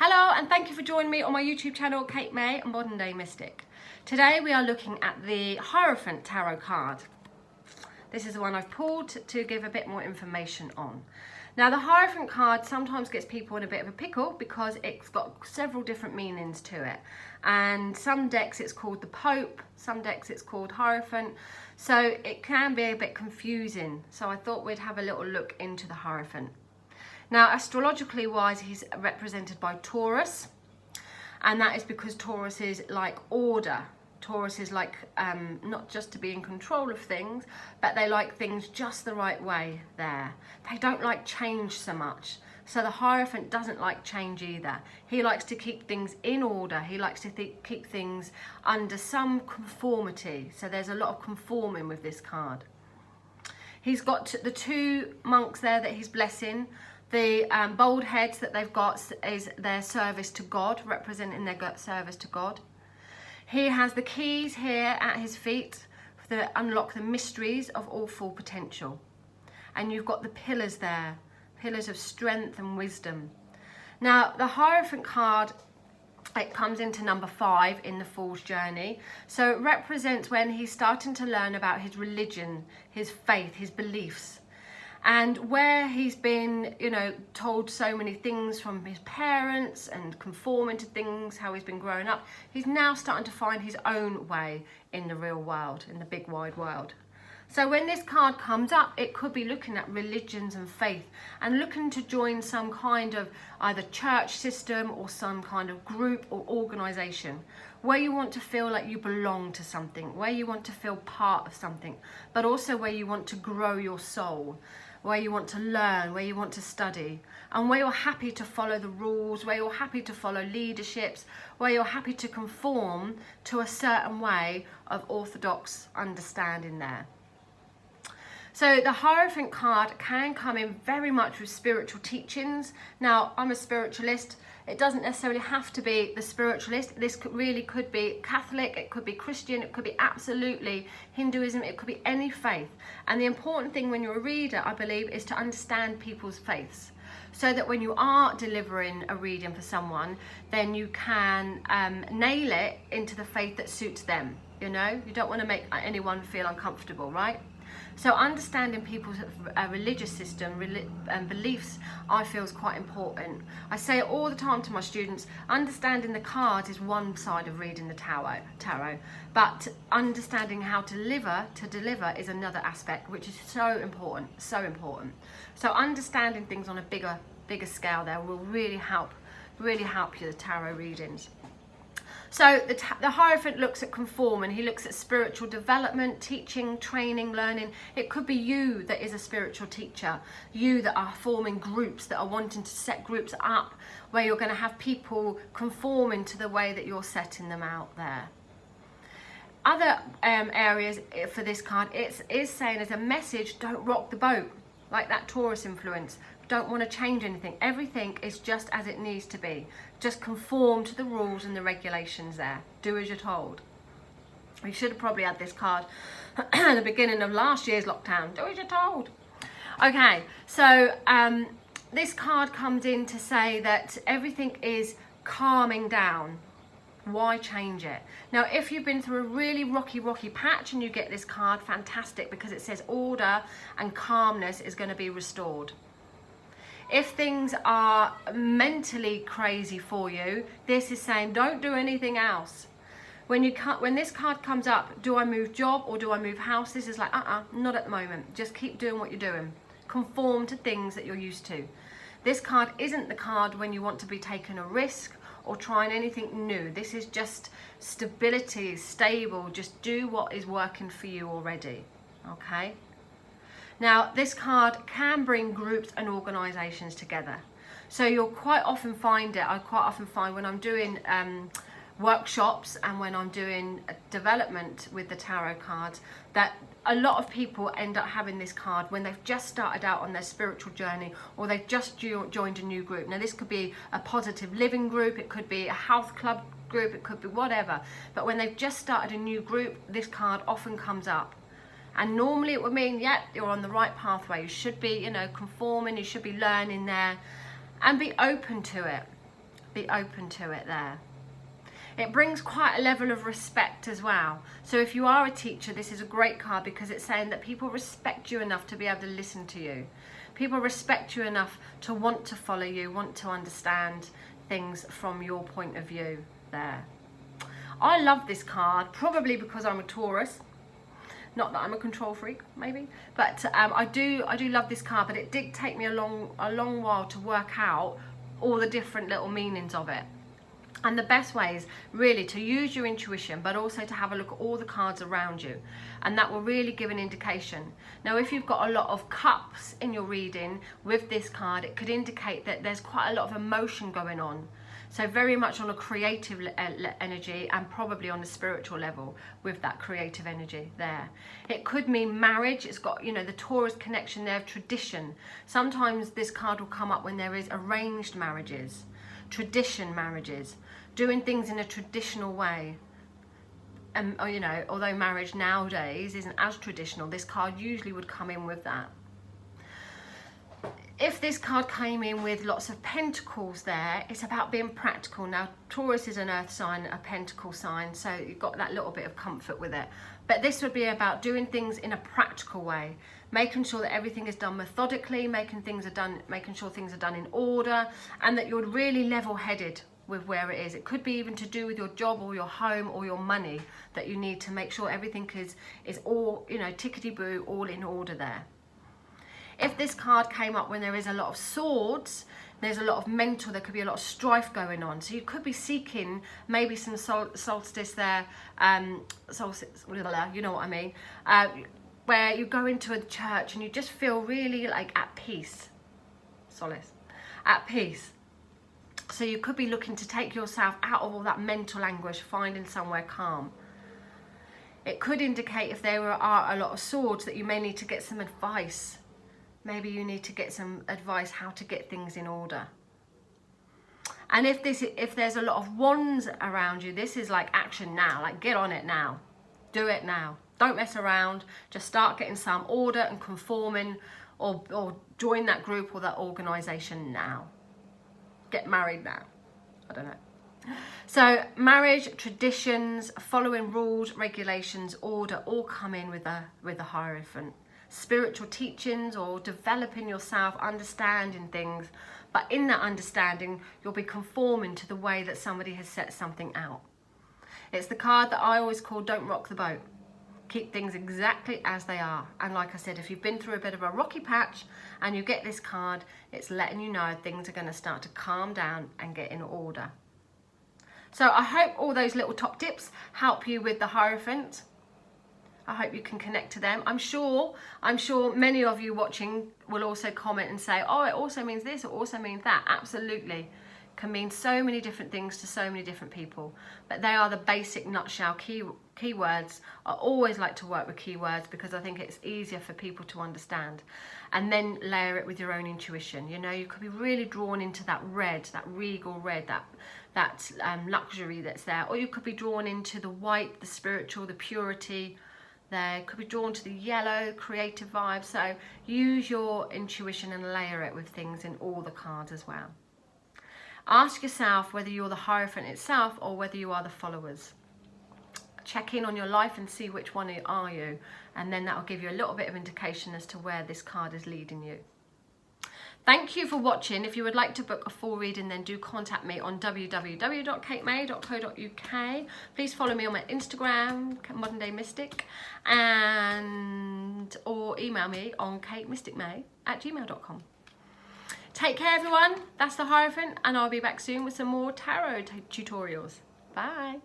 Hello and thank you for joining me on my YouTube channel, Kate May, a Modern Day Mystic. Today we are looking at the Hierophant tarot card. This is the one I've pulled to give a bit more information on. Now the Hierophant card sometimes gets people in a bit of a pickle because it's got several different meanings to it. And some decks it's called the Pope, some decks it's called Hierophant. So it can be a bit confusing. So I thought we'd have a little look into the Hierophant. Now, astrologically wise, he's represented by Taurus, and that is because Taurus is like order. Taurus is like not just to be in control of things, but they like things just the right way there. They don't like change so much. So the Hierophant doesn't like change either. He likes to keep things in order. He likes to keep things under some conformity. So there's a lot of conforming with this card. He's got the two monks there that he's blessing. The bold heads that they've got is their service to God, representing their service to God. He has the keys here at his feet to unlock the mysteries of all full potential. And you've got the pillars there, pillars of strength and wisdom. Now, the Hierophant card, it comes into number 5 in the Fool's Journey. So it represents when he's starting to learn about his religion, his faith, his beliefs. And where he's been, told so many things from his parents and conforming to things, how he's been growing up, he's now starting to find his own way in the real world, in the big wide world. So when this card comes up, it could be looking at religions and faith and looking to join some kind of either church system or some kind of group or organisation where you want to feel like you belong to something, where you want to feel part of something, but also where you want to grow your soul, where you want to learn, where you want to study, and where you're happy to follow the rules, where you're happy to follow leaderships, where you're happy to conform to a certain way of orthodox understanding there. So the Hierophant card can come in very much with spiritual teachings. Now, I'm a spiritualist. It doesn't necessarily have to be the spiritualist. This really could be Catholic, it could be Christian, it could be absolutely Hinduism, it could be any faith. And the important thing when you're a reader, I believe, is to understand people's faiths. So that when you are delivering a reading for someone, then you can nail it into the faith that suits them. You don't want to make anyone feel uncomfortable, right? So understanding people's religious system and beliefs, I feel, is quite important. I say it all the time to my students, understanding the cards is one side of reading the tarot, but understanding how to deliver is another aspect, which is so important, so important. So understanding things on a bigger scale there will really help you the tarot readings. So the Hierophant looks at conform, and he looks at spiritual development, teaching, training, learning. It could be you that is a spiritual teacher, you that are forming groups, that are wanting to set groups up where you're going to have people conforming to the way that you're setting them out there. Other areas for this card, it is saying as a message, don't rock the boat, like that Taurus influence. Don't want to change anything. Everything is just as it needs to be. Just conform to the rules and the regulations there. Do as you're told. We should have probably had this card at the beginning of last year's lockdown. Do as you're told. Okay, so this card comes in to say that everything is calming down. Why change it? Now, if you've been through a really rocky patch and you get this card, fantastic, because it says order and calmness is going to be restored. If things are mentally crazy for you, this is saying don't do anything else. When this card comes up, do I move job or do I move house? This is like, not at the moment. Just keep doing what you're doing. Conform to things that you're used to. This card isn't the card when you want to be taking a risk or trying anything new. This is just stability, stable. Just do what is working for you already, okay? Now, this card can bring groups and organisations together. So you'll quite often find it, I quite often find when I'm doing workshops and when I'm doing development with the tarot cards, that a lot of people end up having this card when they've just started out on their spiritual journey or they've just joined a new group. Now, this could be a positive living group, it could be a health club group, it could be whatever. But when they've just started a new group, this card often comes up. And normally it would mean, yeah, you're on the right pathway. You should be, conforming, you should be learning there and be open to it. Be open to it there. It brings quite a level of respect as well. So if you are a teacher, this is a great card because it's saying that people respect you enough to be able to listen to you. People respect you enough to want to follow you, want to understand things from your point of view there. I love this card, probably because I'm a Taurus. Not that I'm a control freak, maybe, but I do love this card. But it did take me a long while to work out all the different little meanings of it. And the best way is really to use your intuition, but also to have a look at all the cards around you. And that will really give an indication. Now, if you've got a lot of cups in your reading with this card, it could indicate that there's quite a lot of emotion going on. So very much on a creative energy and probably on a spiritual level with that creative energy there. It could mean marriage. It's got, you know, the Taurus connection there of tradition. Sometimes this card will come up when there is arranged marriages, tradition marriages, doing things in a traditional way. You know, although marriage nowadays isn't as traditional, this card usually would come in with that. If this card came in with lots of pentacles there, it's about being practical. Now, Taurus is an earth sign, a pentacle sign, so you've got that little bit of comfort with it. But this would be about doing things in a practical way, making sure that everything is done methodically, making sure things are done in order, and that you're really level-headed with where it is. It could be even to do with your job or your home or your money, that you need to make sure everything is all, you know, tickety-boo, all in order there. If this card came up when there is a lot of swords, there's a lot of mental, there could be a lot of strife going on. So you could be seeking maybe some solstice there, solstice, you know what I mean, where you go into a church and you just feel really like at peace, solace, at peace. So you could be looking to take yourself out of all that mental anguish, finding somewhere calm. It could indicate if there are a lot of swords that you may need to get some advice. Maybe you need to get some advice how to get things in order. And if there's a lot of wands around you, this is like action now, like get on it now. Do it now. Don't mess around. Just start getting some order and conforming, or join that group or that organisation now. Get married now. I don't know. So marriage, traditions, following rules, regulations, order all come in with the Hierophant. Spiritual teachings or developing yourself, understanding things, but in that understanding you'll be conforming to the way that somebody has set something out. It's the card that I always call don't rock the boat. Keep things exactly as they are. And like I said, if you've been through a bit of a rocky patch and you get this card, it's letting you know things are going to start to calm down and get in order. So I hope all those little top tips help you with the Hierophant. I hope you can connect to them. I'm sure many of you watching will also comment and say, oh, it also means this, it also means that. Absolutely. Can mean so many different things to so many different people. But they are the basic nutshell keywords. I always like to work with keywords because I think it's easier for people to understand. And then layer it with your own intuition. You know, you could be really drawn into that red, that regal red, that luxury that's there. Or you could be drawn into the white, the spiritual, the purity. There could be drawn to the yellow, creative vibe. So use your intuition and layer it with things in all the cards as well. Ask yourself whether you're the Hierophant itself or whether you are the followers. Check in on your life and see which one are you, and then that will give you a little bit of indication as to where this card is leading you. Thank you for watching. If you would like to book a full reading, then do contact me on www.katemay.co.uk. Please follow me on my Instagram, Modern Day Mystic, or email me on katemysticmay@gmail.com. Take care, everyone. That's the Hierophant, and I'll be back soon with some more tarot tutorials. Bye.